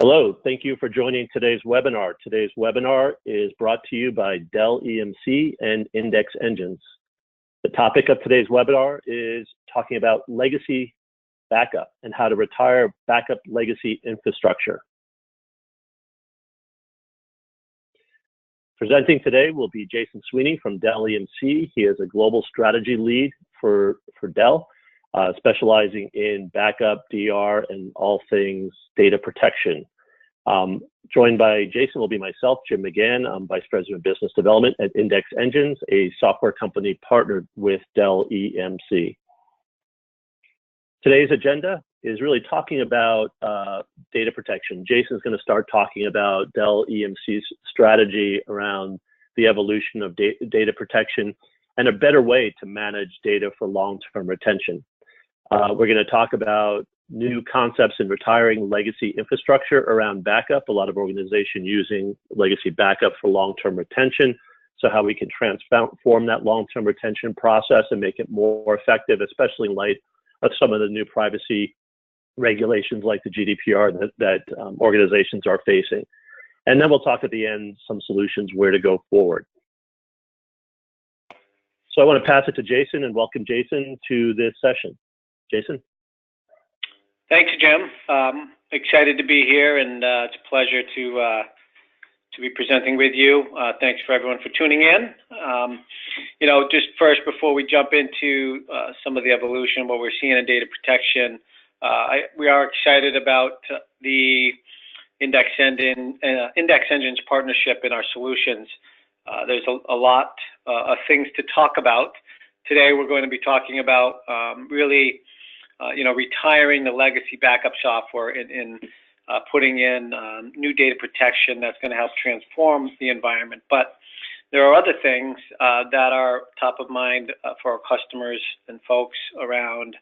Hello, thank you for joining today's webinar. Today's webinar is brought to you by Dell EMC and Index Engines. The topic of today's webinar is talking about legacy backup and how to retire backup legacy infrastructure. Presenting today will be Jason Sweeney from Dell EMC. He is a global strategy lead for Dell, specializing in backup, DR, and all things data protection. Joined by Jason will be myself, Jim McGann. I'm Vice President of Business Development at Index Engines, a software company partnered with Dell EMC. Today's agenda is really talking about data protection. Jason's going to start talking about Dell EMC's strategy around the evolution of data protection and a better way to manage data for long-term retention. We're going to talk about new concepts in retiring legacy infrastructure around backup. A lot of organizations using legacy backup for long-term retention. So how we can transform that long-term retention process and make it more effective, especially in light of some of the new privacy regulations like the GDPR that organizations are facing. And then we'll talk at the end some solutions where to go forward. So I want to pass it to Jason and welcome Jason to this session. Jason? Thanks, Jim. Excited to be here, and it's a pleasure to be presenting with you. Thanks for everyone for tuning in. Just first, before we jump into some of the evolution, what we're seeing in data protection, we are excited about the Index Engines partnership in our solutions. There's a lot of things to talk about. Today, we're going to be talking about really retiring the legacy backup software and putting in new data protection that's going to help transform the environment. But there are other things that are top of mind for our customers and folks around,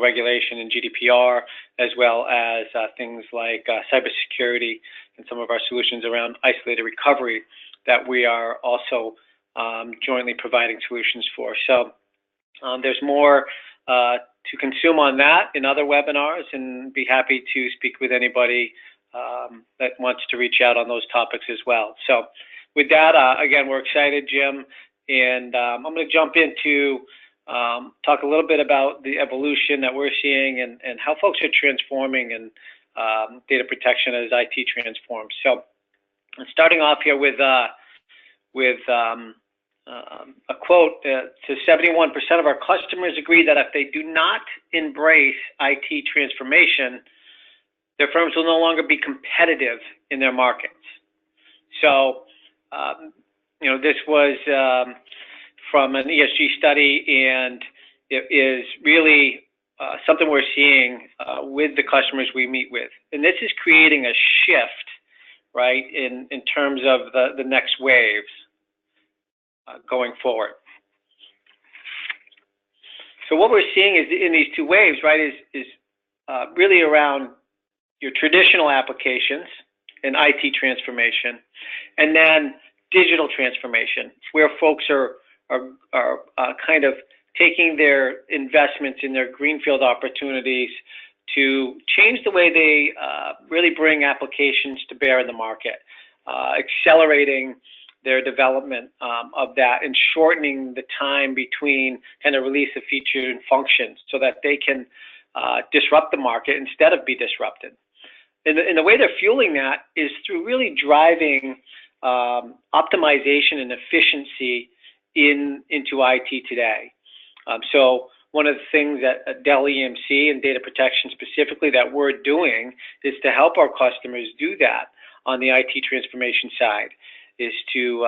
regulation and GDPR, as well as things like cybersecurity and some of our solutions around isolated recovery that we are also jointly providing solutions for. So there's more to consume on that in other webinars, and be happy to speak with anybody that wants to reach out on those topics as well. So with that, again, we're excited, Jim, and I'm going to jump into talk a little bit about the evolution that we're seeing and how folks are transforming and data protection as IT transforms. So starting off here with a quote, to 71% of our customers agree that if they do not embrace IT transformation, their firms will no longer be competitive in their markets. So, this was from an ESG study, and it is really something we're seeing with the customers we meet with. And this is creating a shift, right, in terms of the next waves going forward. So what we're seeing is in these two waves, right, is really around your traditional applications and IT transformation, and then digital transformation, where folks are kind of taking their investments in their greenfield opportunities to change the way they really bring applications to bear in the market, accelerating their development of that and shortening the time between kind of release of features and functions so that they can disrupt the market instead of be disrupted. And the way they're fueling that is through really driving optimization and efficiency into IT today. So one of the things that Dell EMC and data protection specifically that we're doing is to help our customers do that on the IT transformation side, is to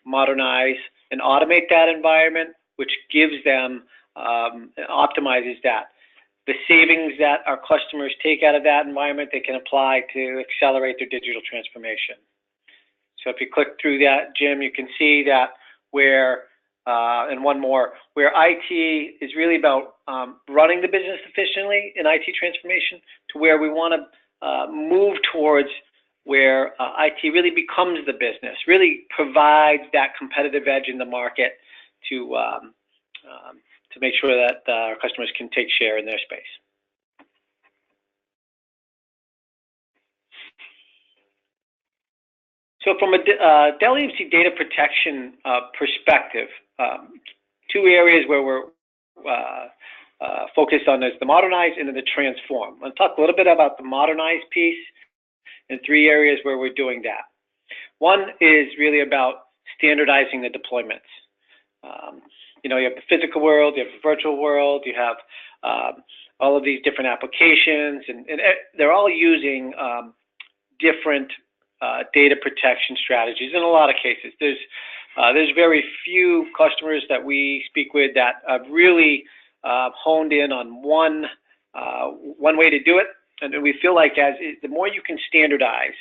modernize and automate that environment, which gives them, optimizes that. The savings that our customers take out of that environment, they can apply to accelerate their digital transformation. So if you click through that, Jim, you can see that where, and one more, where IT is really about running the business efficiently in IT transformation, to where we want to move towards where IT really becomes the business, really provides that competitive edge in the market to make sure that our customers can take share in their space. So from a Dell EMC data protection perspective, two areas where we're focused on is the modernize and then the transform. I'll talk a little bit about the modernize piece and three areas where we're doing that. One is really about standardizing the deployments. You know, you have the physical world, you have the virtual world, you have all of these different applications, and they're all using different data protection strategies in a lot of cases. There's very few customers that we speak with that have really honed in on one way to do it, and we feel like the more you can standardize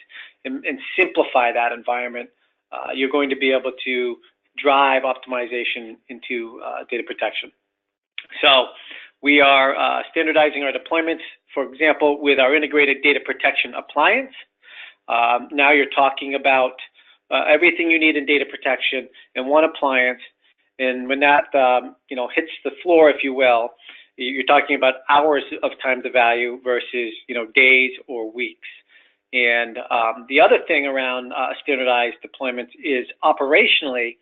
and simplify that environment, you're going to be able to drive optimization into data protection. So we are standardizing our deployments, for example, with our integrated data protection appliance. Now you're talking about everything you need in data protection in one appliance, and when that hits the floor, if you will, you're talking about hours of time to value versus days or weeks. And the other thing around standardized deployments is operationally,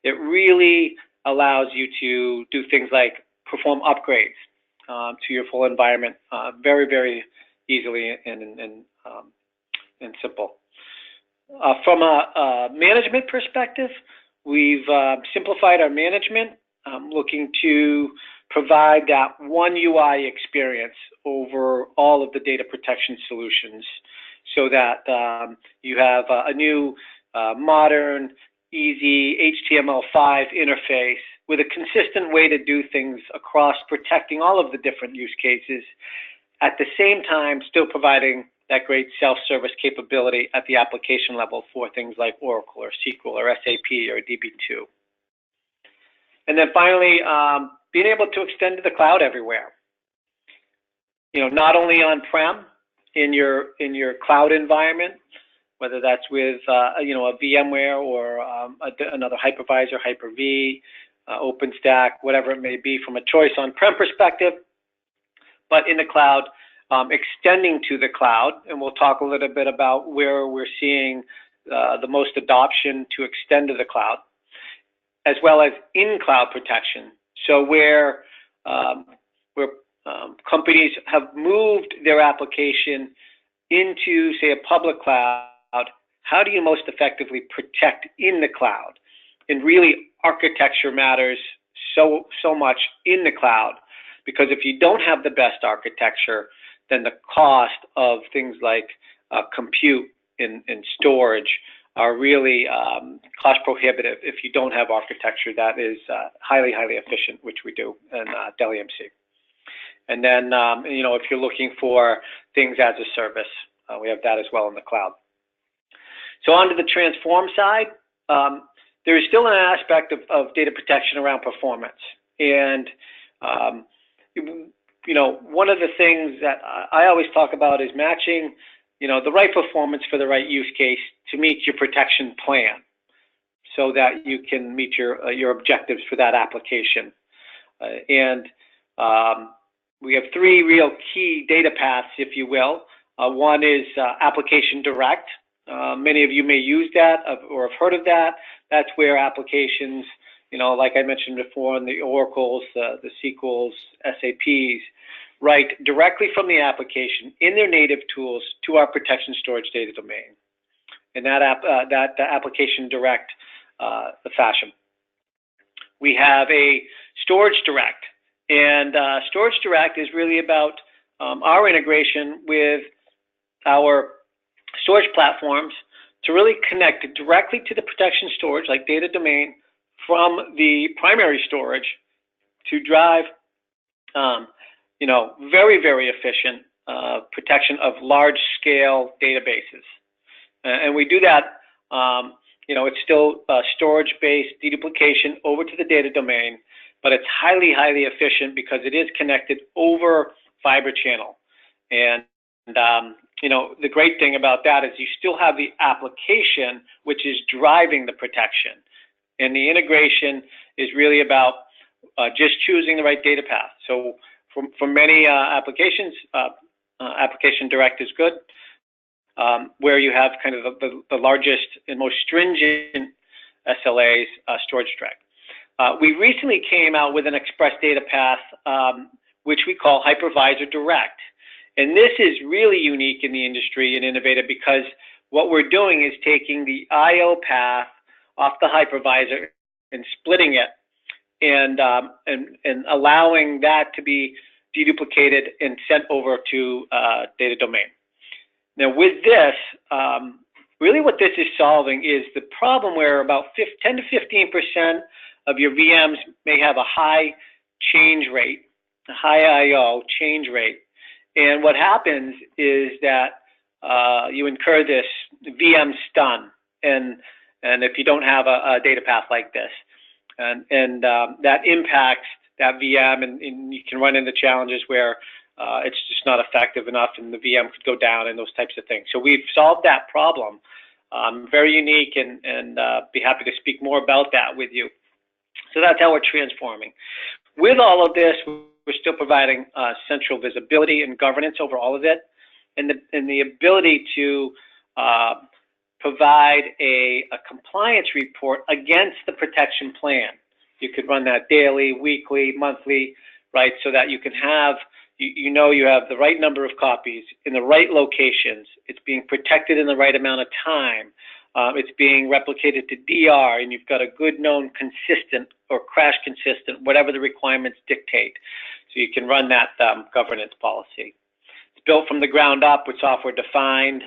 it really allows you to do things like perform upgrades to your full environment very, very easily and simple. From a management perspective, we've simplified our management, looking to provide that one UI experience over all of the data protection solutions so that you have a new modern, easy HTML5 interface with a consistent way to do things across protecting all of the different use cases, at the same time still providing that great self-service capability at the application level for things like Oracle or SQL or SAP or DB2. And then finally, being able to extend to the cloud everywhere. Not only on-prem in your cloud environment, whether that's with a VMware or another hypervisor, Hyper-V, OpenStack, whatever it may be from a choice on-prem perspective, but in the cloud, extending to the cloud, and we'll talk a little bit about where we're seeing the most adoption to extend to the cloud, as well as in-cloud protection. So where companies have moved their application into, say, a public cloud, how do you most effectively protect in the cloud? And really, architecture matters so much in the cloud, because if you don't have the best architecture, then the cost of things like compute and storage are really cost prohibitive if you don't have architecture that is highly, highly efficient, which we do in Dell EMC. And then, if you're looking for things as a service, we have that as well in the cloud. So on to the transform side, there is still an aspect of data protection around performance. And, one of the things that I always talk about is matching, the right performance for the right use case to meet your protection plan so that you can meet your objectives for that application. We have three real key data paths, if you will. One is application direct. Many of you may use that or have heard of that. That's where applications, like I mentioned before, in the Oracles, the SQLs, SAPs, write directly from the application in their native tools to our protection storage data domain. In that application direct fashion. We have a storage direct, and storage direct is really about our integration with our storage platforms to really connect directly to the protection storage, like data domain, from the primary storage to drive, very, very efficient protection of large-scale databases. And we do that, it's still storage-based deduplication over to the data domain, but it's highly, highly efficient because it is connected over fiber channel. And the great thing about that is you still have the application, which is driving the protection. And the integration is really about just choosing the right data path. So for many applications, application direct is good. where you have kind of the largest and most stringent SLAs storage direct. We recently came out with an express data path, which we call hypervisor direct. And this is really unique in the industry and innovative because what we're doing is taking the I/O path off the hypervisor and splitting it and allowing that to be deduplicated and sent over to data domain. Now with this, really what this is solving is the problem where about 10 to 15% of your VMs may have a high change rate, a high I/O change rate. And what happens is that you incur this VM stun, and if you don't have a data path like this, and that impacts that VM, and you can run into challenges where it's just not effective enough, and the VM could go down, and those types of things. So we've solved that problem. Very unique, and be happy to speak more about that with you. So that's how we're transforming. With all of this, we're still providing central visibility and governance over all of it, and the ability to provide a compliance report against the protection plan. You could run that daily, weekly, monthly, right? So that you can have, you know you have the right number of copies in the right locations. It's being protected in the right amount of time. It's being replicated to DR, and you've got a good known consistent or crash consistent, whatever the requirements dictate. So you can run that governance policy. It's built from the ground up with software defined,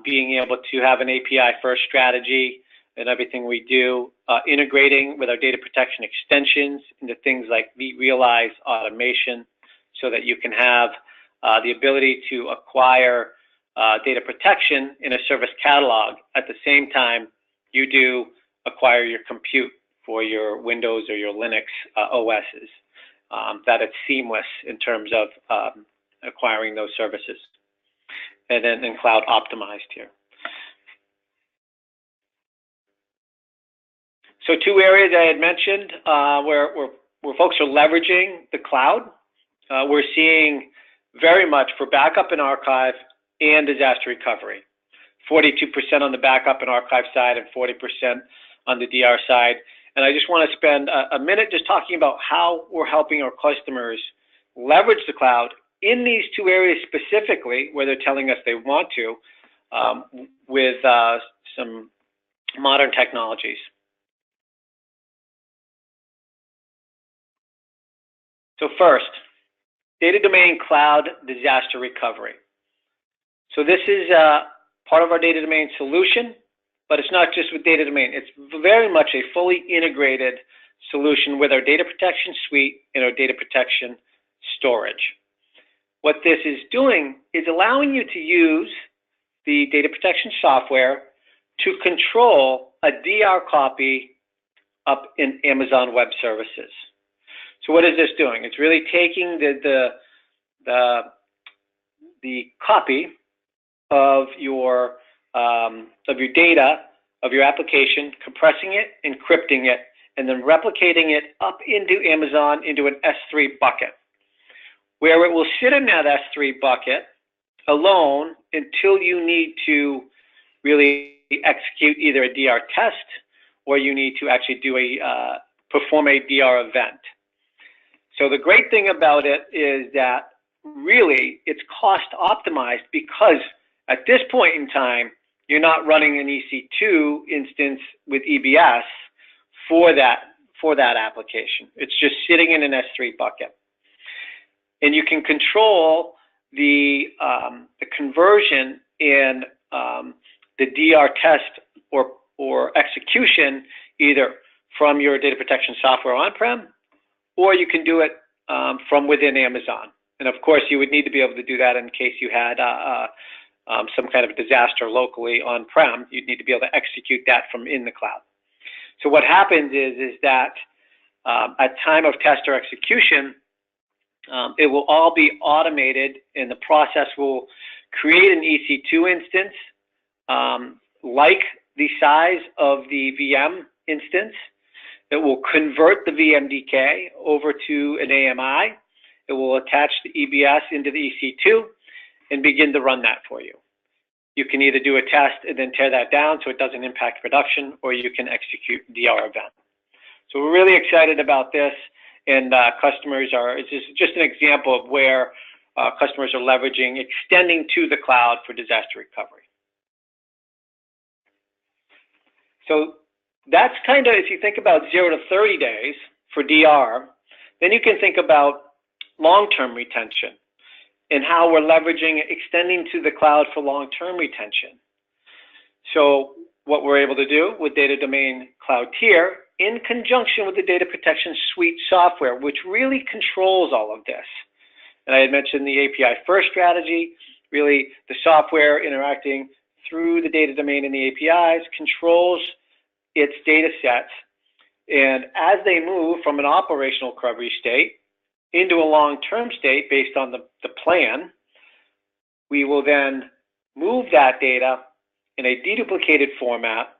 being able to have an API first strategy in everything we do, integrating with our data protection extensions into things like vRealize automation so that you can have the ability to acquire data protection in a service catalog. At the same time, you do acquire your compute for your Windows or your Linux OSs, that it's seamless in terms of acquiring those services. And then cloud optimized here. So two areas I had mentioned where folks are leveraging the cloud. We're seeing very much for backup and archive and disaster recovery. 42% on the backup and archive side and 40% on the DR side. And I just want to spend a minute just talking about how we're helping our customers leverage the cloud in these two areas specifically, where they're telling us they want to, with some modern technologies. So first, data domain cloud disaster recovery. So this is part of our data domain solution, but it's not just with data domain. It's very much a fully integrated solution with our data protection suite and our data protection storage. What this is doing is allowing you to use the data protection software to control a DR copy up in Amazon Web Services. So what is this doing? It's really taking the copy of your data, of your application, compressing it, encrypting it, and then replicating it up into Amazon into an S3 bucket, where it will sit in that S3 bucket alone until you need to really execute either a DR test or you need to actually do perform a DR event. So the great thing about it is that really it's cost optimized because at this point in time, you're not running an EC2 instance with EBS for that application. It's just sitting in an S3 bucket. And you can control the conversion in the DR test or execution either from your data protection software on-prem, or you can do it from within Amazon. And of course, you would need to be able to do that in case you had some kind of disaster locally on-prem. You'd need to be able to execute that from in the cloud. So what happens is that at time of test or execution, it will all be automated, and the process will create an EC2 instance like the size of the VM instance. It will convert the VMDK over to an AMI. It will attach the EBS into the EC2 and begin to run that for you. you can either do a test and then tear that down so it doesn't impact production, or you can execute DR event. So we're really excited about this, and customers are, it's just an example of where customers are leveraging, extending to the cloud for disaster recovery. So that's kind of, if you think about 0 to 30 days for DR, then you can think about long-term retention and how we're leveraging, extending to the cloud for long-term retention. So what we're able to do with Data Domain Cloud Tier, in conjunction with the Data Protection Suite software, which really controls all of this. And I had mentioned the API first strategy, really the software interacting through the data domain and the APIs controls its data sets. And as they move from an operational recovery state into a long-term state based on the plan, we will then move that data in a deduplicated format,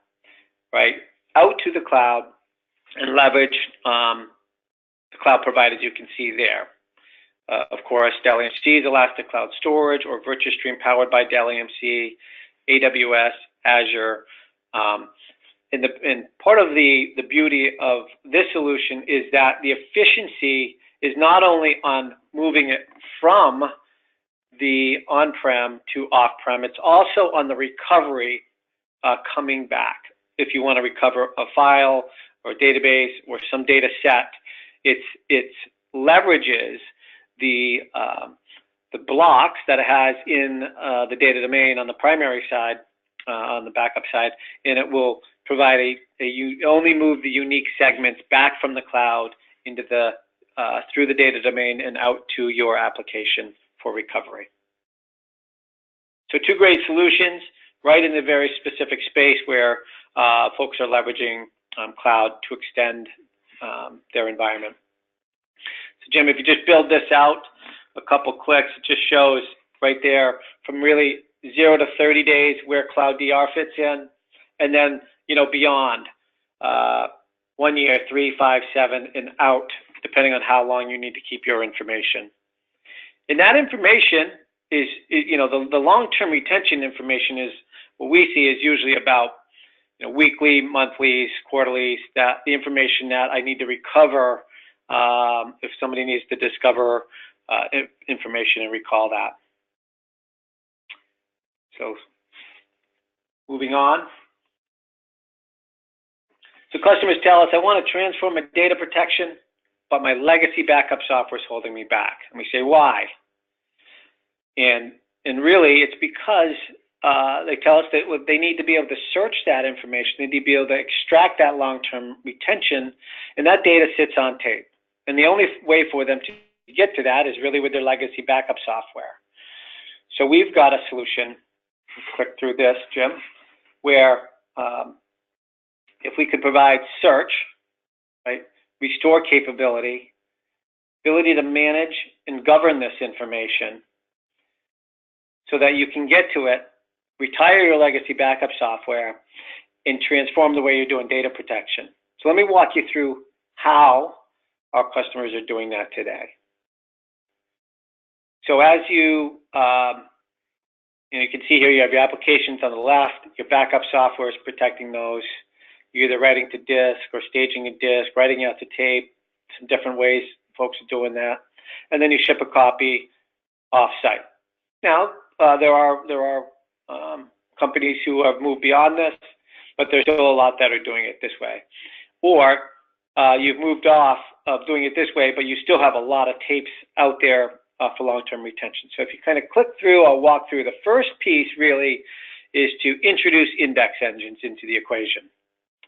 right, out to the cloud and leverage the cloud providers you can see there. Of course, Dell EMC's Elastic Cloud Storage or VirtuStream powered by Dell EMC, AWS, Azure. And part of the beauty of this solution is that the efficiency is not only on moving it from the on-prem to off-prem, it's also on the recovery coming back. If you want to recover a file or a database or some data set, it leverages the blocks that it has in the data domain on the primary side, on the backup side, and it will provide only move the unique segments back from the cloud into the through the data domain and out to your application for recovery. So two great solutions right in the very specific space where folks are leveraging cloud to extend their environment. So Jim, if you just build this out a couple clicks, it just shows right there from really 0 to 30 days where Cloud DR fits in, and then beyond 1 year, 3, 5, 7, and out, depending on how long you need to keep your information. And that information is, the long-term retention information is what we see is usually about weekly, monthlies, quarterlies, that the information that I need to recover if somebody needs to discover information and recall that. So moving on. So customers tell us, I want to transform my data protection, but my legacy backup software is holding me back. And we say, why? And really, it's because they tell us that they need to be able to search that information. They need to be able to extract that long-term retention, and that data sits on tape. And the only way for them to get to that is really with their legacy backup software. So we've got a solution, click through this, Jim, where if we could provide search, right, restore capability, ability to manage and govern this information so that you can get to it, retire your legacy backup software, and transform the way you're doing data protection. So let me walk you through how our customers are doing that today. So as you can see here, you have your applications on the left, your backup software is protecting those. You're either writing to disk or staging a disk, writing out to tape, some different ways folks are doing that. And then you ship a copy offsite. Now, there are companies who have moved beyond this, but there's still a lot that are doing it this way. Or you've moved off of doing it this way, but you still have a lot of tapes out there for long-term retention. So if you kind of click through, I'll walk through. The first piece really is to introduce index engines into the equation.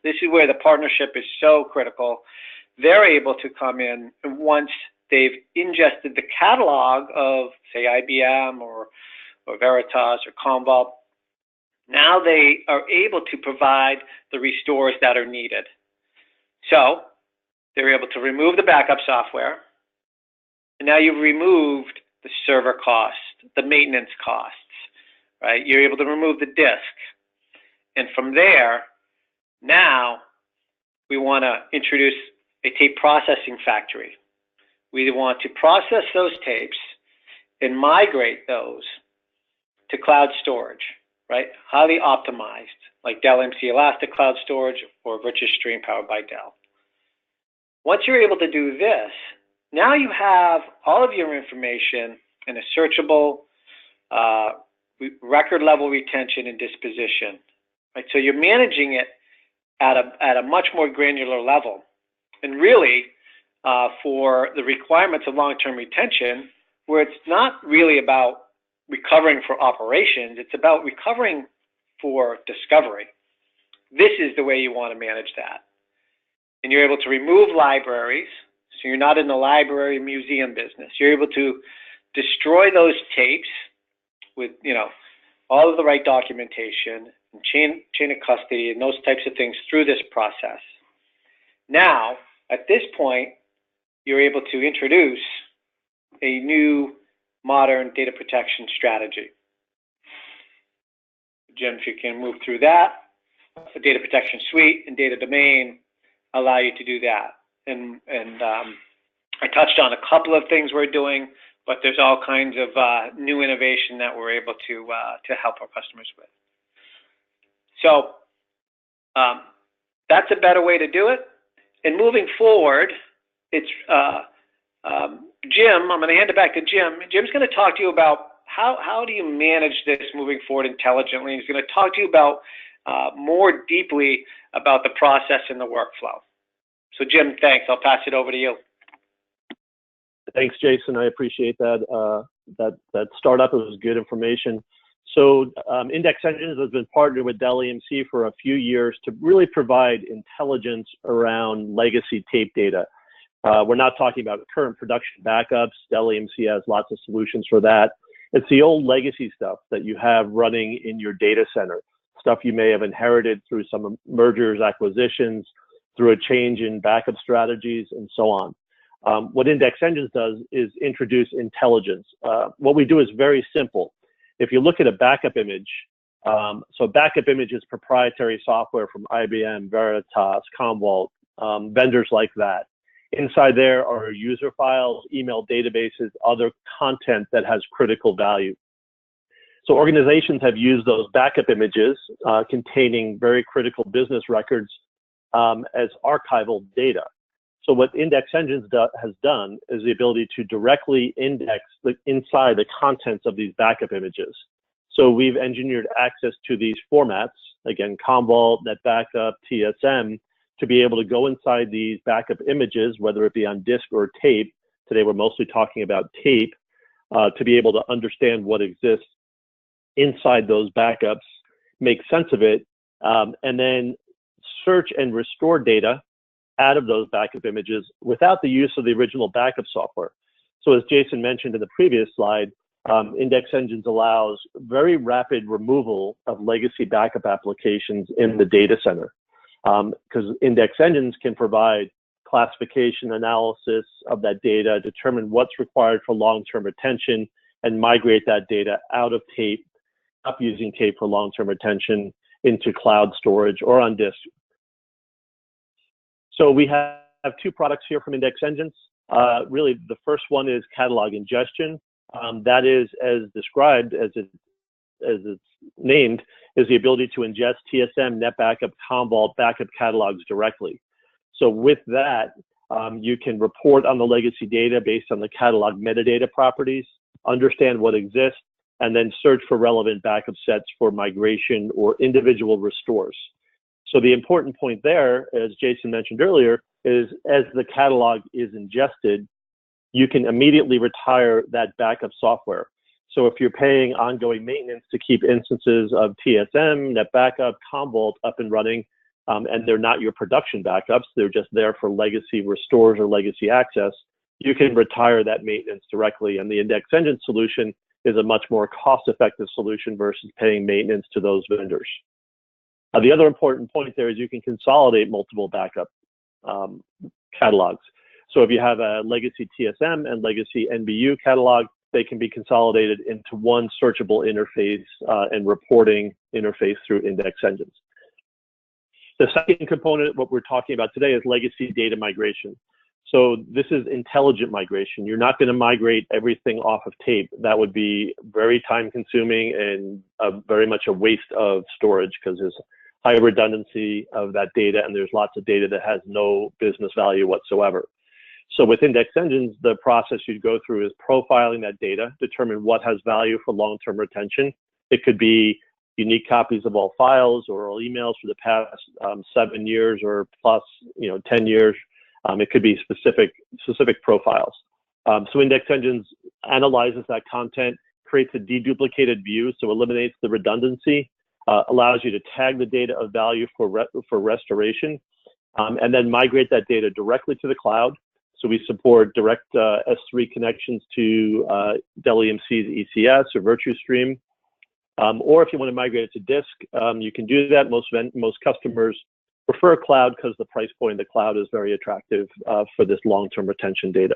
This is where the partnership is so critical. They're able to come in, and once they've ingested the catalog of, say, IBM or Veritas or Commvault, now they are able to provide the restores that are needed. So they're able to remove the backup software, and now you've removed the server cost, the maintenance costs, right? You're able to remove the disk. And from there, now we want to introduce a tape processing factory. We want to process those tapes and migrate those to cloud storage. right? Highly optimized, like Dell EMC Elastic Cloud Storage or Virtuous Stream powered by Dell. Once you're able to do this, now you have all of your information in a searchable, record level retention and disposition, right? So you're managing it at a much more granular level. And really, for the requirements of long-term retention, where it's not really about recovering for operations, it's about recovering for discovery. This is the way you want to manage that. And you're able to remove libraries, so you're not in the library museum business. You're able to destroy those tapes with, all of the right documentation and chain of custody and those types of things through this process. Now, at this point, you're able to introduce a new modern data protection strategy. Jim, if you can move through that, the data protection suite and data domain allow you to do that. And I touched on a couple of things we're doing, but there's all kinds of new innovation that we're able to help our customers with. So that's a better way to do it. And moving forward, it's Jim. I'm going to hand it back to Jim. Jim's going to talk to you about how do you manage this moving forward intelligently. He's going to talk to you about more deeply about the process and the workflow. So Jim, thanks. I'll pass it over to you. Thanks, Jason. I appreciate that. That startup. It was good information. So Index Engines has been partnered with Dell EMC for a few years to really provide intelligence around legacy tape data. We're not talking about current production backups. Dell EMC has lots of solutions for that. It's the old legacy stuff that you have running in your data center, stuff you may have inherited through some mergers, acquisitions, through a change in backup strategies, and so on. What Index Engines does is introduce intelligence. What we do is very simple. If you look at a backup image, so backup image is proprietary software from IBM, Veritas, Commvault, vendors like that. Inside there are user files, email databases, other content that has critical value. So organizations have used those backup images containing very critical business records as archival data. So what Index Engines has done is the ability to directly index inside the contents of these backup images. So we've engineered access to these formats, again, Commvault, NetBackup, TSM, to be able to go inside these backup images, whether it be on disk or tape. Today we're mostly talking about tape, to be able to understand what exists inside those backups, make sense of it, and then search and restore data out of those backup images without the use of the original backup software. So as Jason mentioned in the previous slide, Index Engines allows very rapid removal of legacy backup applications in the data center. Because Index Engines can provide classification analysis of that data, determine what's required for long-term retention, and migrate that data out of tape, up using tape for long-term retention, into cloud storage or on disk. So we have two products here from Index Engines. Really, the first one is catalog ingestion. That is, as described, as it's named, is the ability to ingest TSM, NetBackup, Commvault backup catalogs directly. So with that, you can report on the legacy data based on the catalog metadata properties, understand what exists, and then search for relevant backup sets for migration or individual restores. So the important point there, as Jason mentioned earlier, is as the catalog is ingested, you can immediately retire that backup software. So if you're paying ongoing maintenance to keep instances of TSM, NetBackup, Commvault up and running, and they're not your production backups, they're just there for legacy restores or legacy access, you can retire that maintenance directly. And the Index Engine solution is a much more cost-effective solution versus paying maintenance to those vendors. The other important point there is you can consolidate multiple backup catalogs. So if you have a legacy TSM and legacy NBU catalog, they can be consolidated into one searchable interface and reporting interface through Index Engines. The second component, what we're talking about today, is legacy data migration. So this is intelligent migration. You're not going to migrate everything off of tape. That would be very time consuming and very much a waste of storage, because there's high redundancy of that data, and there's lots of data that has no business value whatsoever. So with index engines, the process you'd go through is profiling that data, determine what has value for long-term retention. It could be unique copies of all files or all emails for the past 7 years or plus, 10 years. It could be specific profiles. So Index Engines analyzes that content, creates a deduplicated view, so eliminates the redundancy, allows you to tag the data of value for restoration, and then migrate that data directly to the cloud. So we support direct S3 connections to Dell EMC's ECS or VirtuStream. Or if you want to migrate it to disk, you can do that. Most customers prefer cloud because the price point of the cloud is very attractive for this long-term retention data.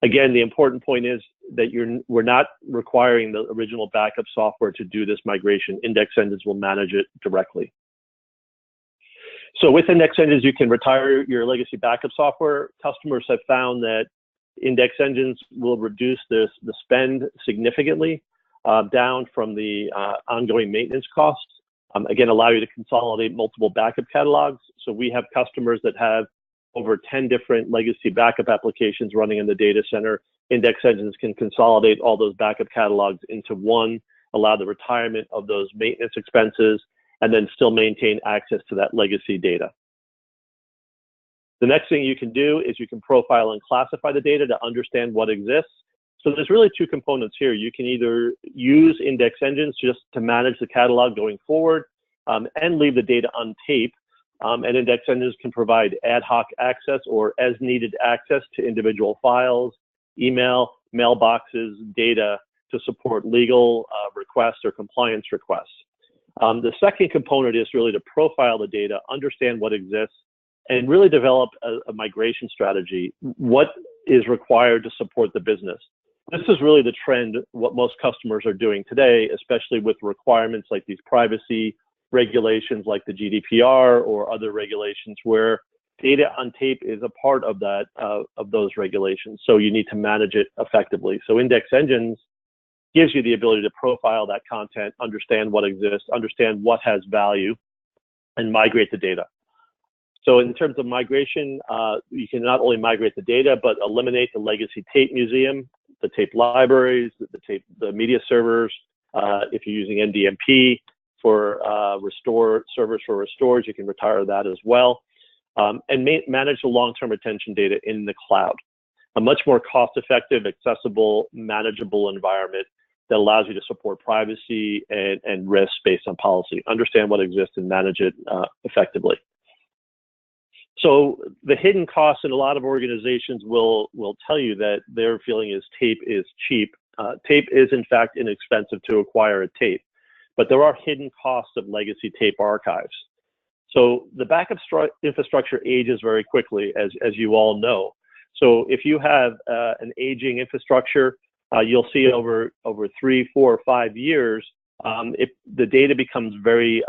Again, the important point is that we're not requiring the original backup software to do this migration. Index Engines will manage it directly. So with Index Engines, you can retire your legacy backup software. Customers have found that Index Engines will reduce the spend significantly down from the ongoing maintenance costs. Again, allow you to consolidate multiple backup catalogs. So we have customers that have over 10 different legacy backup applications running in the data center. Index Engines can consolidate all those backup catalogs into one, allow the retirement of those maintenance expenses, and then still maintain access to that legacy data. The next thing you can do is you can profile and classify the data to understand what exists. So there's really two components here. You can either use Index Engines just to manage the catalog going forward and leave the data on tape. And Index Engines can provide ad hoc access or as needed access to individual files, email, mailboxes, data to support legal requests or compliance requests. The second component is really to profile the data, understand what exists, and really develop a migration strategy. What is required to support the business? This is really the trend, what most customers are doing today, especially with requirements like these privacy regulations like the GDPR or other regulations where data on tape is a part of that, of those regulations. So you need to manage it effectively. So Index Engines gives you the ability to profile that content, understand what exists, understand what has value, and migrate the data. So in terms of migration, you can not only migrate the data, but eliminate the legacy tape museum, the tape libraries, the media servers. If you're using NDMP for servers for restores, you can retire that as well. And manage the long-term retention data in the cloud. A much more cost-effective, accessible, manageable environment that allows you to support privacy and risk based on policy. Understand what exists and manage it effectively. So the hidden costs in a lot of organizations will tell you that their feeling is tape is cheap. Tape is in fact inexpensive to acquire a tape, but there are hidden costs of legacy tape archives. So the backup infrastructure ages very quickly, as you all know. So if you have an aging infrastructure, you'll see over 3, 4, or 5 years, if the data becomes very,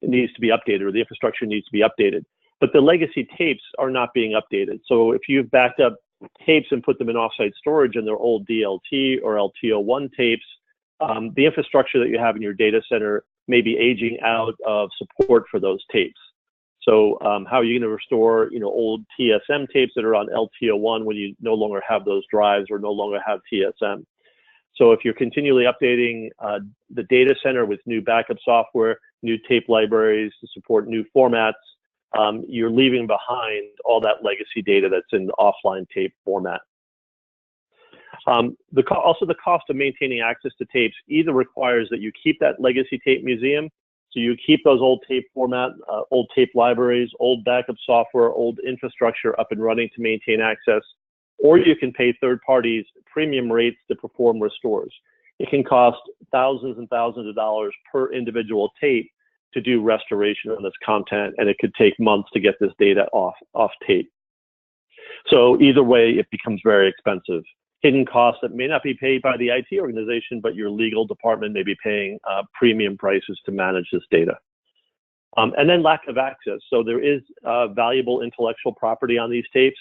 it needs to be updated, or the infrastructure needs to be updated. But the legacy tapes are not being updated. So if you've backed up tapes and put them in offsite storage and they're old DLT or LTO1 tapes, the infrastructure that you have in your data center may be aging out of support for those tapes. So how are you going to restore, old TSM tapes that are on LTO1 when you no longer have those drives or no longer have TSM? So if you're continually updating the data center with new backup software, new tape libraries to support new formats, you're leaving behind all that legacy data that's in offline tape format. Also, the cost of maintaining access to tapes either requires that you keep that legacy tape museum, so you keep those old tape format, old tape libraries, old backup software, old infrastructure up and running to maintain access, or you can pay third parties premium rates to perform restores. It can cost thousands and thousands of dollars per individual tape to do restoration on this content, and it could take months to get this data off tape. So either way, it becomes very expensive. Hidden costs that may not be paid by the IT organization, but your legal department may be paying premium prices to manage this data. And then lack of access. So there is valuable intellectual property on these tapes.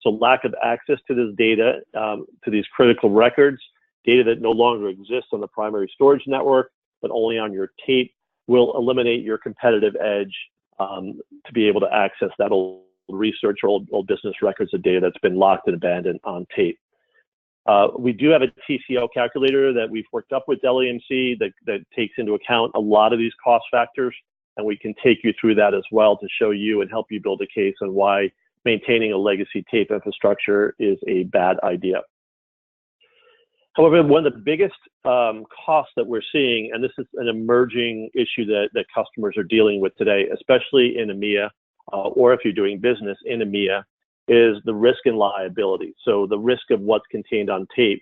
So lack of access to this data, to these critical records, data that no longer exists on the primary storage network, but only on your tape, will eliminate your competitive edge to be able to access that old research or old business records of data that's been locked and abandoned on tape. We do have a TCO calculator that we've worked up with Dell EMC that takes into account a lot of these cost factors, and we can take you through that as well to show you and help you build a case on why maintaining a legacy tape infrastructure is a bad idea. However, one of the biggest costs that we're seeing, and this is an emerging issue that customers are dealing with today, especially in EMEA, or if you're doing business in EMEA, is the risk and liability. So the risk of what's contained on tape.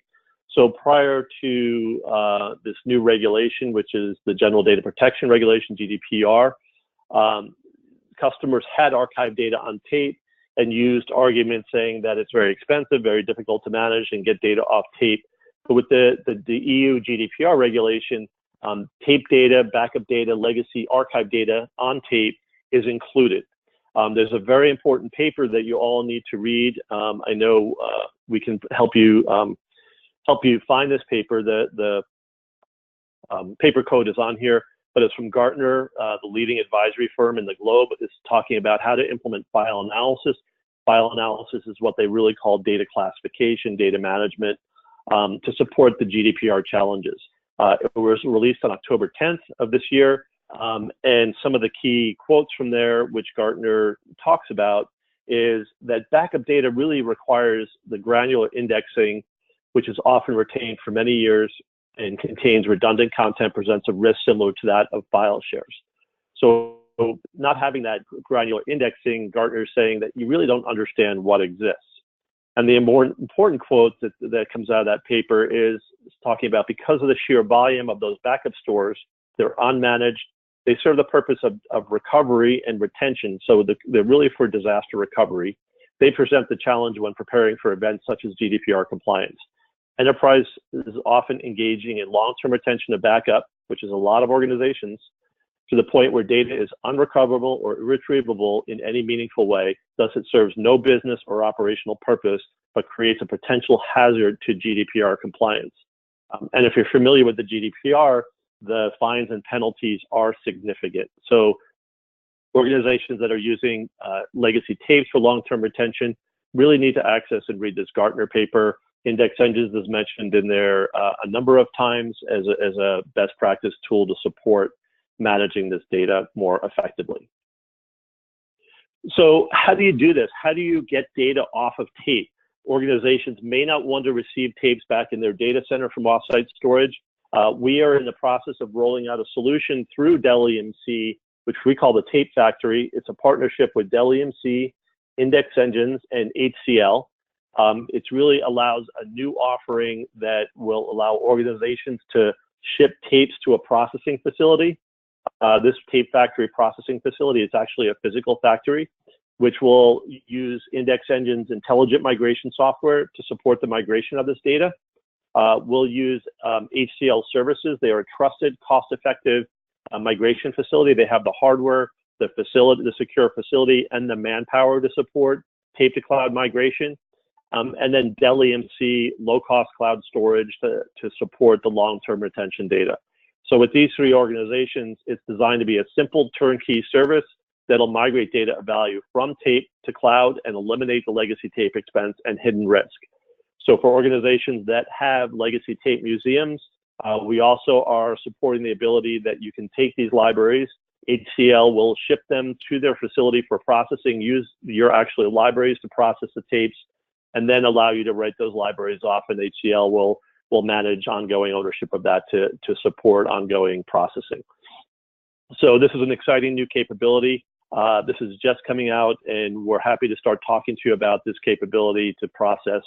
So prior to this new regulation, which is the General Data Protection Regulation, GDPR, customers had archived data on tape and used arguments saying that it's very expensive, very difficult to manage and get data off tape. But with the EU GDPR regulation, tape data, backup data, legacy archive data on tape is included. There's a very important paper that you all need to read. I know we can help you find this paper. The paper code is on here, but it's from Gartner, the leading advisory firm in the globe. It's talking about how to implement file analysis. File analysis is what they really call data classification, data management, to support the GDPR challenges. It was released on October 10th of this year, and some of the key quotes from there, which Gartner talks about, is that backup data really requires the granular indexing, which is often retained for many years and contains redundant content, presents a risk similar to that of file shares. So not having that granular indexing, Gartner is saying that you really don't understand what exists. And the more important quote that comes out of that paper is talking about, because of the sheer volume of those backup stores, they're unmanaged. They serve the purpose of recovery and retention. So they're really for disaster recovery. They present the challenge when preparing for events such as GDPR compliance. Enterprise is often engaging in long-term retention of backup, which is a lot of organizations, to the point where data is unrecoverable or irretrievable in any meaningful way. Thus, it serves no business or operational purpose, but creates a potential hazard to GDPR compliance. And if you're familiar with the GDPR, the fines and penalties are significant. So organizations that are using legacy tapes for long-term retention really need to access and read this Gartner paper. Index engines is mentioned in there a number of times as a best practice tool to support managing this data more effectively. So how do you do this? How do you get data off of tape? Organizations may not want to receive tapes back in their data center from offsite storage. We are in the process of rolling out a solution through Dell EMC, which we call the Tape Factory. It's a partnership with Dell EMC, Index Engines, and HCL. It really allows a new offering that will allow organizations to ship tapes to a processing facility. This Tape Factory processing facility is actually a physical factory, which will use Index Engine's intelligent migration software to support the migration of this data. We'll use HCL services. They are a trusted, cost-effective migration facility. They have the hardware, the facility, the secure facility, and the manpower to support tape to cloud migration. And then Dell EMC, low-cost cloud storage to support the long-term retention data. So with these three organizations, it's designed to be a simple turnkey service that'll migrate data of value from tape to cloud and eliminate the legacy tape expense and hidden risk. So for organizations that have legacy tape museums, we also are supporting the ability that you can take these libraries. HCL will ship them to their facility for processing, use your actual libraries to process the tapes, and then allow you to write those libraries off, and HCL will manage ongoing ownership of that to support ongoing processing. So this is an exciting new capability. This is just coming out, and we're happy to start talking to you about this capability to process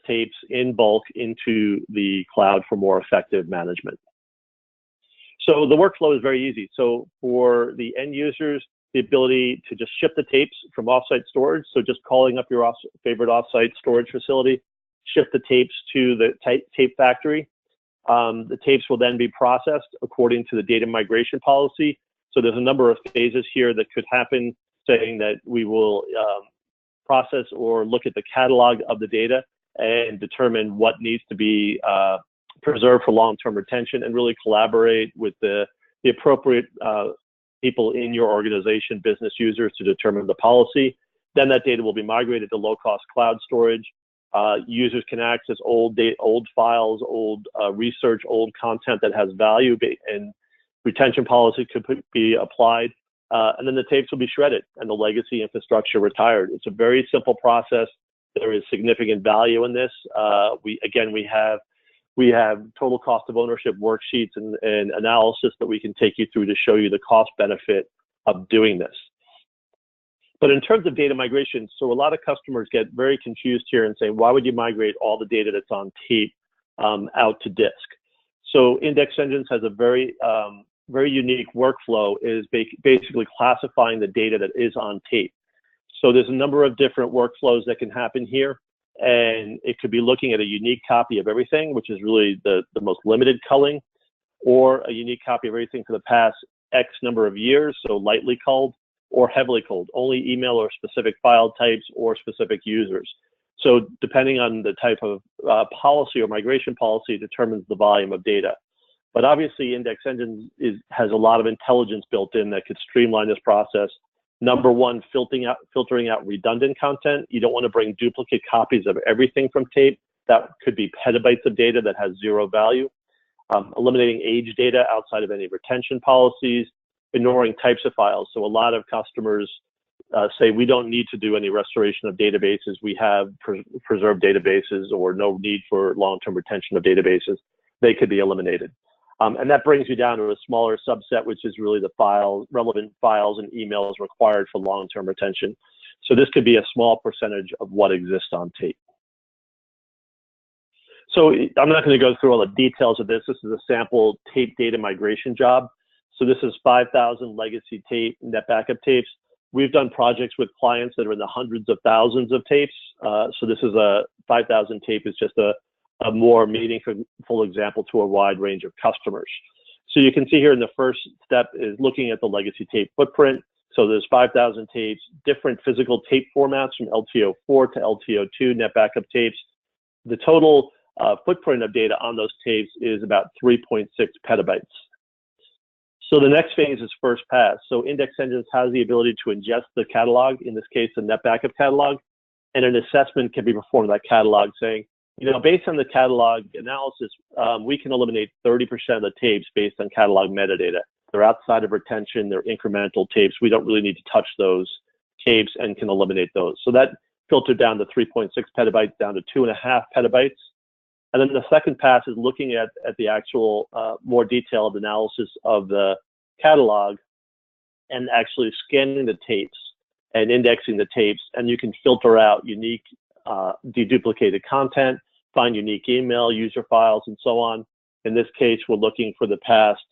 tapes in bulk into the cloud for more effective management. So the workflow is very easy. So for the end users, the ability to just ship the tapes from offsite storage. So just calling up your favorite offsite storage facility, ship the tapes to the tape factory. The tapes will then be processed according to the data migration policy. So there's a number of phases here that could happen, saying that we will process or look at the catalog of the data and determine what needs to be preserved for long-term retention, and really collaborate with the appropriate people in your organization, business users, to determine the policy. Then that data will be migrated to low-cost cloud storage. Users can access old files, old research, old content that has value, and retention policy could be applied. And then the tapes will be shredded and the legacy infrastructure retired. It's a very simple process. There is significant value in this. We have total cost of ownership worksheets and analysis that we can take you through to show you the cost benefit of doing this. But in terms of data migration, so a lot of customers get very confused here and say, why would you migrate all the data that's on tape out to disk? So Index Engines has a very unique workflow, is basically classifying the data that is on tape. So there's a number of different workflows that can happen here. And it could be looking at a unique copy of everything, which is really the most limited culling, or a unique copy of everything for the past X number of years, so lightly culled, or heavily culled, only email or specific file types or specific users. So depending on the type of policy or migration policy determines the volume of data. But obviously Index Engines has a lot of intelligence built in that could streamline this process. Number one, filtering out redundant content. You don't want to bring duplicate copies of everything from tape. That could be petabytes of data that has zero value. Eliminating age data outside of any retention policies. Ignoring types of files. So a lot of customers say we don't need to do any restoration of databases. We have preserved databases, or no need for long-term retention of databases. They could be eliminated. And that brings you down to a smaller subset, which is really the relevant files and emails required for long-term retention. So this could be a small percentage of what exists on tape. So I'm not going to go through all the details of this. This is a sample tape data migration job. So this is 5,000 legacy tape, net backup tapes. We've done projects with clients that are in the hundreds of thousands of tapes. So this is 5,000 tape is just a more meaningful example to a wide range of customers. So you can see here in the first step is looking at the legacy tape footprint. So there's 5,000 tapes, different physical tape formats from LTO4 to LTO2 net backup tapes. The total footprint of data on those tapes is about 3.6 petabytes. So the next phase is first pass. So Index Engines has the ability to ingest the catalog, in this case, the net backup catalog, and an assessment can be performed on that catalog saying, based on the catalog analysis, we can eliminate 30% of the tapes based on catalog metadata. They're outside of retention, they're incremental tapes. We don't really need to touch those tapes and can eliminate those. So that filtered down to 3.6 petabytes down to 2.5 petabytes. And then the second pass is looking at the actual more detailed analysis of the catalog and actually scanning the tapes and indexing the tapes. And you can filter out unique deduplicated content, find unique email, user files, and so on. In this case, we're looking for the past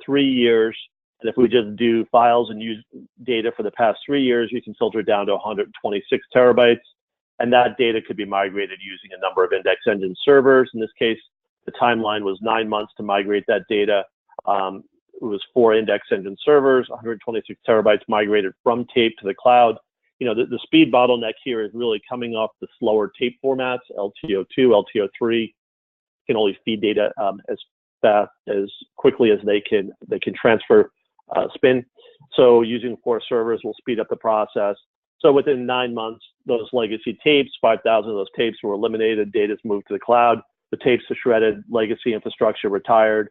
3 years. And if we just do files and use data for the past 3 years, you can filter it down to 126 terabytes. And that data could be migrated using a number of Index Engine servers. In this case, the timeline was 9 months to migrate that data. It was 4 Index Engine servers, 126 terabytes migrated from tape to the cloud. The speed bottleneck here is really coming off the slower tape formats. LTO2, LTO3 can only feed data as quickly as they can transfer spin. So using 4 servers will speed up the process. So within 9 months, those legacy tapes, 5,000 of those tapes were eliminated, data's moved to the cloud, the tapes are shredded, legacy infrastructure retired,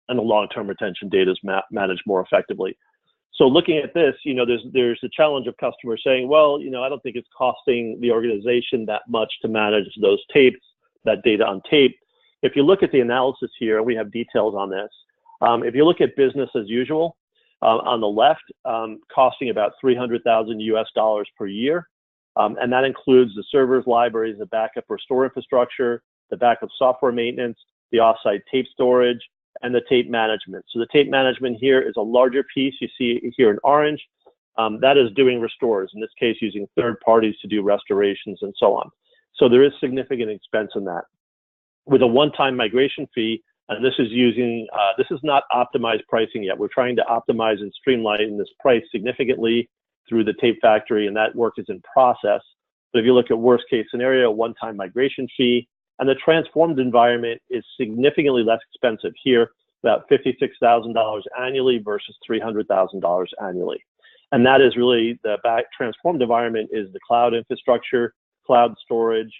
and the long-term retention data is managed more effectively. So looking at this, there's the challenge of customers saying, well, I don't think it's costing the organization that much to manage those tapes, that data on tape. If you look at the analysis here, and we have details on this, if you look at business as usual, on the left, costing about $300,000 per year. And that includes the servers, libraries, the backup or store infrastructure, the backup software maintenance, the offsite tape storage, and the tape management. So the tape management here is a larger piece. You see here in orange, that is doing restores, in this case, using third parties to do restorations and so on. So there is significant expense in that. With a one-time migration fee, and this is not optimized pricing yet. We're trying to optimize and streamline this price significantly through the tape factory, and that work is in process. But if you look at worst case scenario, one-time migration fee, and the transformed environment is significantly less expensive here, about $56,000 annually versus $300,000 annually. And that is really the transformed environment is the cloud infrastructure, cloud storage,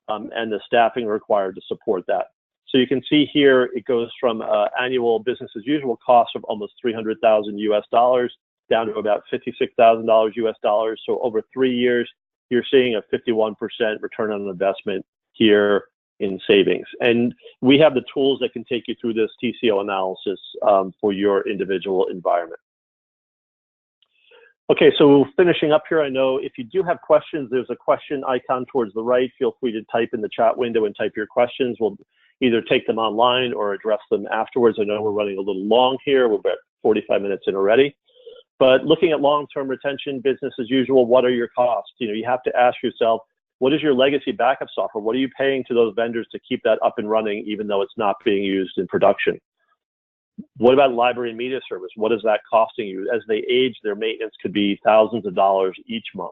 and the staffing required to support that. So you can see here, it goes from annual business as usual cost of almost $300,000 US dollars down to about $56,000 US dollars. So over 3 years, you're seeing a 51% return on investment here in savings. And we have the tools that can take you through this TCO analysis for your individual environment. Okay, so finishing up here, I know if you do have questions, there's a question icon towards the right. Feel free to type in the chat window and type your questions. We'll either take them online or address them afterwards. I know we're running a little long here. We're about 45 minutes in already. But looking at long-term retention, business as usual, what are your costs? You have to ask yourself, what is your legacy backup software? What are you paying to those vendors to keep that up and running, even though it's not being used in production? What about library and media service? What is that costing you? As they age, their maintenance could be thousands of dollars each month.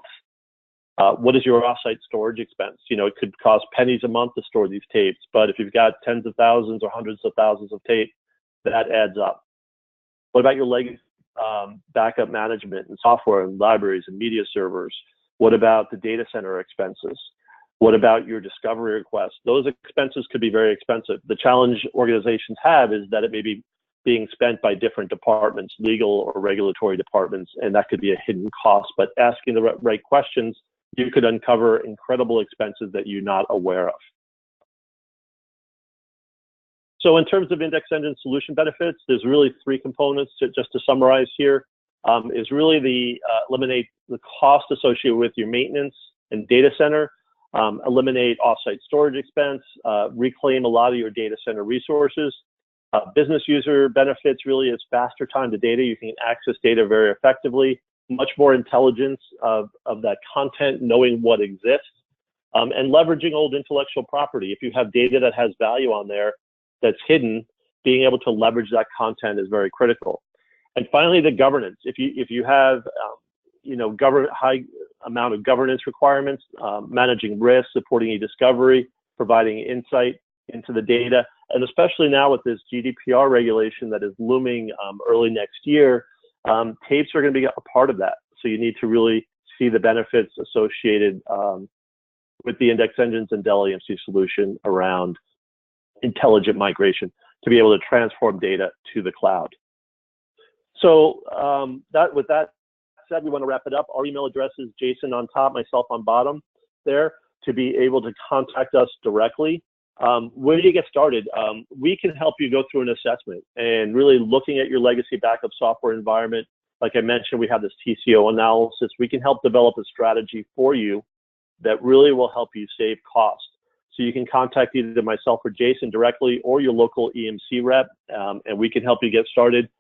What is your offsite storage expense? It could cost pennies a month to store these tapes, but if you've got tens of thousands or hundreds of thousands of tape, that adds up. What about your legacy backup management and software and libraries and media servers? What about the data center expenses? What about your discovery requests? Those expenses could be very expensive. The challenge organizations have is that it may be being spent by different departments, legal or regulatory departments, and that could be a hidden cost. But asking the right questions, you could uncover incredible expenses that you're not aware of. So in terms of index engine solution benefits, there's really 3 components just to summarize here. Is really the eliminate the cost associated with your maintenance and data center, eliminate offsite storage expense, reclaim a lot of your data center resources. Business user benefits really is faster time to data. You can access data very effectively, much more intelligence of that content, knowing what exists, and leveraging old intellectual property. If you have data that has value on there that's hidden, being able to leverage that content is very critical. And finally, the governance. If you have high amount of governance requirements, managing risk, supporting e-discovery, providing insight into the data, and especially now with this GDPR regulation that is looming early next year, tapes are going to be a part of that. So you need to really see the benefits associated with the index engines and Dell EMC solution around intelligent migration to be able to transform data to the cloud. So with that said, we want to wrap it up. Our email address is Jason on top, myself on bottom there, to be able to contact us directly. Where do you get started? We can help you go through an assessment and really looking at your legacy backup software environment. Like I mentioned, we have this TCO analysis. We can help develop a strategy for you that really will help you save costs. So you can contact either myself or Jason directly or your local EMC rep, and we can help you get started.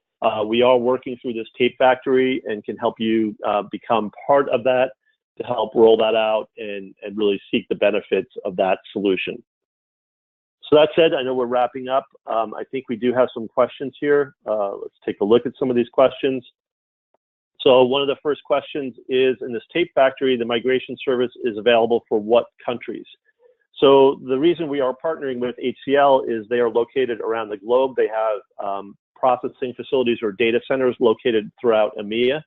We are working through this tape factory and can help you become part of that to help roll that out and really seek the benefits of that solution. So that said, I know we're wrapping up. I think we do have some questions here. Let's take a look at some of these questions. So one of the first questions is, in this tape factory, the migration service is available for what countries? So the reason we are partnering with HCL is they are located around the globe. They have processing facilities or data centers located throughout EMEA,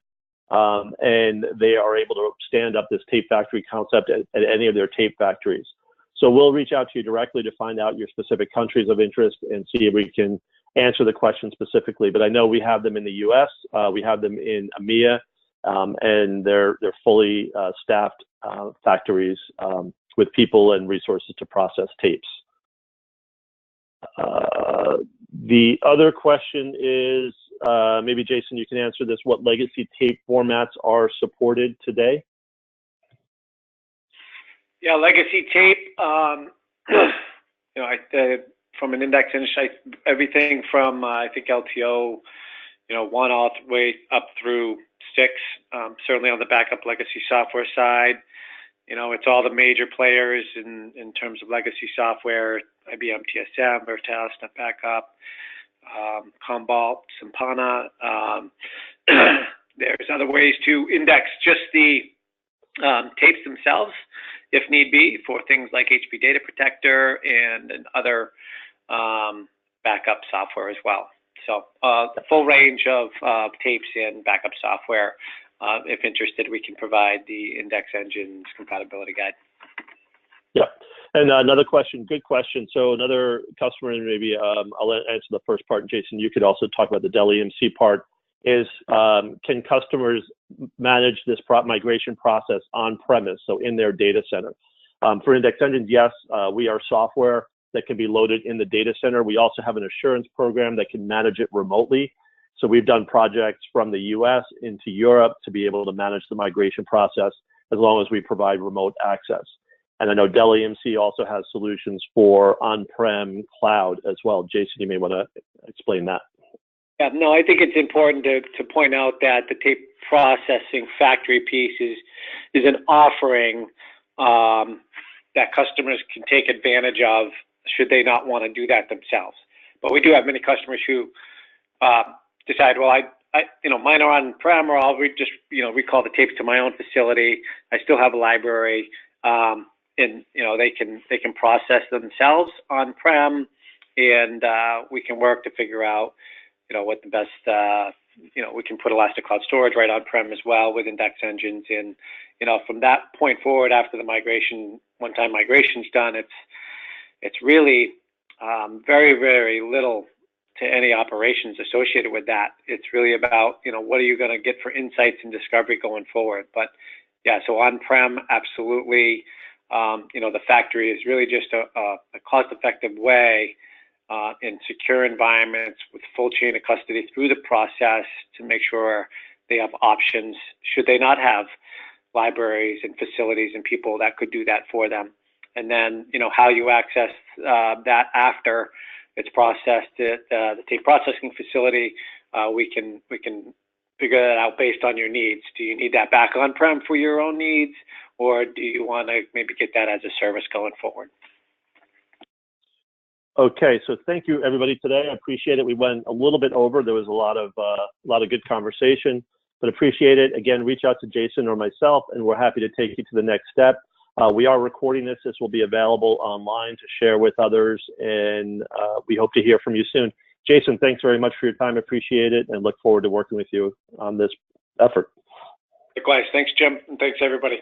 and they are able to stand up this tape factory concept at any of their tape factories. So we'll reach out to you directly to find out your specific countries of interest and see if we can answer the question specifically. But I know we have them in the US, we have them in EMEA, and they're fully staffed factories with people and resources to process tapes. The other question is, maybe Jason, you can answer this, what legacy tape formats are supported today? Yeah, legacy tape, from an index industry, everything from, I think LTO, 1 all the way up through 6, certainly on the backup legacy software side. It's all the major players in terms of legacy software, IBM TSM, Vertel, SnapBackup, Commvault, Simpana. There's other ways to index just the tapes themselves, if need be, for things like HP Data Protector and other backup software as well. So the full range of tapes and backup software. If interested, we can provide the Index Engine's compatibility guide. Yeah. And another question, good question. So another customer, and maybe I'll answer the first part. Jason, you could also talk about the Dell EMC part, is can customers manage this migration process on-premise, so in their data center? For Index Engines, yes, we are software that can be loaded in the data center. We also have an assurance program that can manage it remotely. So we've done projects from the US into Europe to be able to manage the migration process as long as we provide remote access. And I know Dell EMC also has solutions for on-prem cloud as well. Jason, you may want to explain that. Yeah, no, I think it's important to point out that the tape processing factory piece is an offering that customers can take advantage of should they not want to do that themselves. But we do have many customers who decide, well, mine are on-prem, or I'll just recall the tapes to my own facility. I still have a library. And they can process themselves on-prem, and we can work to figure out what the best we can put Elastic Cloud Storage right on-prem as well with Index Engines, and from that point forward, after the migration, one-time migration's done, it's really very, very little to any operations associated with that. It's really about what are you going to get for insights and discovery going forward. But yeah, so on-prem, absolutely. The factory is really just a cost-effective way in secure environments with full chain of custody through the process to make sure they have options should they not have libraries and facilities and people that could do that for them. And then, how you access that after it's processed at the tape processing facility, we can figure that out based on your needs. Do you need that back on-prem for your own needs, or do you want to maybe get that as a service going forward? Okay, so thank you everybody today. I appreciate it. We went a little bit over. There was a lot of good conversation, but appreciate it. Again, reach out to Jason or myself, and we're happy to take you to the next step. We are recording this. This will be available online to share with others, and we hope to hear from you soon. Jason, thanks very much for your time. Appreciate it, and look forward to working with you on this effort. Likewise. Thanks, Jim, and thanks, everybody.